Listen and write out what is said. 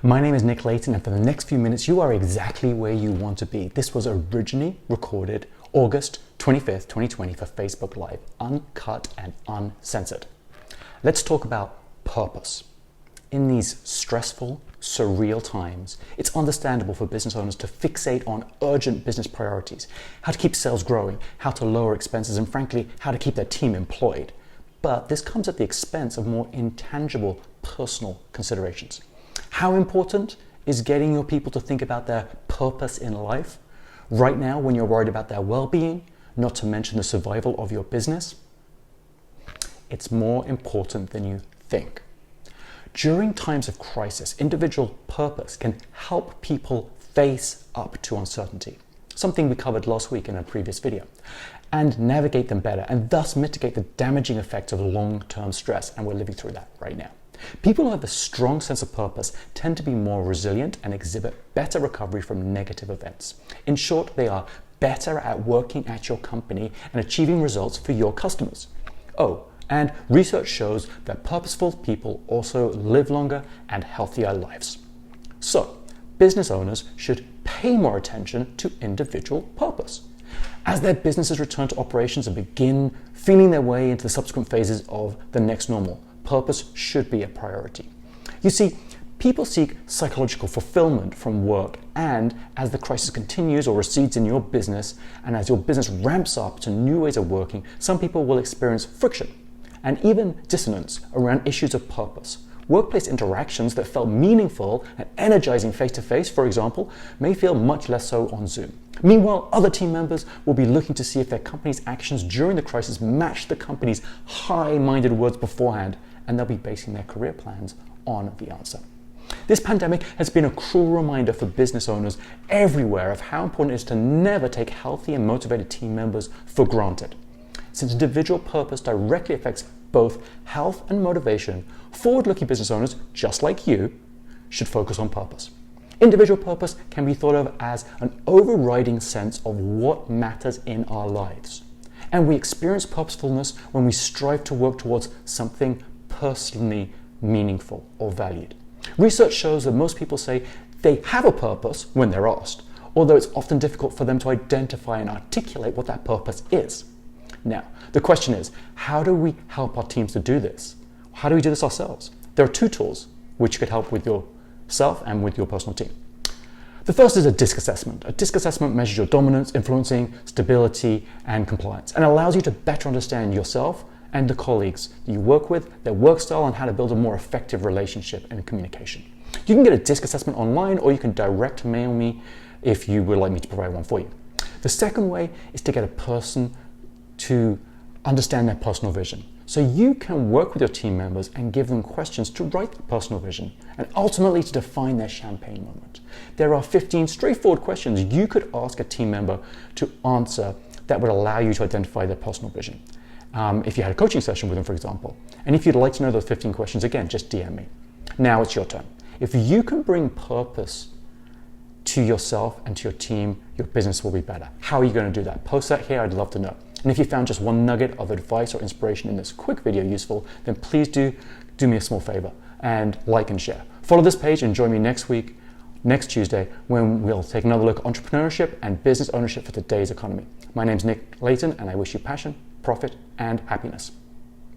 My name is Nick Layton, and for the next few minutes, you are exactly where you want to be. This was originally recorded August 25th, 2020 for Facebook Live, uncut and uncensored. Let's talk about purpose. In these stressful, surreal times, it's understandable for business owners to fixate on urgent business priorities, how to keep sales growing, how to lower expenses, and frankly, how to keep their team employed. But this comes at the expense of more intangible personal considerations. How important is getting your people to think about their purpose in life right now when you're worried about their well-being, not to mention the survival of your business? It's more important than you think. During times of crisis, individual purpose can help people face up to uncertainty, something we covered last week in a previous video, and navigate them better and thus mitigate the damaging effects of long-term stress, and we're living through that right now. People who have a strong sense of purpose tend to be more resilient and exhibit better recovery from negative events. In short, they are better at working at your company and achieving results for your customers. Oh, and research shows that purposeful people also live longer and healthier lives. So, business owners should pay more attention to individual purpose. As their businesses return to operations and begin feeling their way into the subsequent phases of the next normal, purpose should be a priority. You see, people seek psychological fulfillment from work, and as the crisis continues or recedes in your business, and as your business ramps up to new ways of working, some people will experience friction and even dissonance around issues of purpose. Workplace interactions that felt meaningful and energizing face-to-face, for example, may feel much less so on Zoom. Meanwhile, other team members will be looking to see if their company's actions during the crisis match the company's high-minded words beforehand, and they'll be basing their career plans on the answer. This pandemic has been a cruel reminder for business owners everywhere of how important it is to never take healthy and motivated team members for granted. Since individual purpose directly affects both health and motivation, forward-looking business owners, just like you, should focus on purpose. Individual purpose can be thought of as an overriding sense of what matters in our lives. And we experience purposefulness when we strive to work towards something personally meaningful or valued. Research shows that most people say they have a purpose when they're asked, although it's often difficult for them to identify and articulate what that purpose is. Now, the question is, how do we help our teams to do this? How do we do this ourselves? There are two tools which could help with yourself and with your personal team. The first is a DISC assessment. A DISC assessment measures your dominance, influencing, stability, and compliance, and allows you to better understand yourself and the colleagues that you work with, their work style, and how to build a more effective relationship and communication. You can get a DISC assessment online, or you can direct mail me if you would like me to provide one for you. The second way is to get a person to understand their personal vision. So you can work with your team members and give them questions to write their personal vision and ultimately to define their champagne moment. There are 15 straightforward questions you could ask a team member to answer that would allow you to identify their personal vision. If you had a coaching session with them, for example. And if you'd like to know those 15 questions, again, just DM me. Now it's your turn. If you can bring purpose to yourself and to your team, your business will be better. How are you going to do that? Post that here, I'd love to know. And if you found just one nugget of advice or inspiration in this quick video useful, then please do me a small favor and like and share. Follow this page and join me next week, next Tuesday, when we'll take another look at entrepreneurship and business ownership for today's economy. My name's Nick Layton, and I wish you passion, profit, and happiness.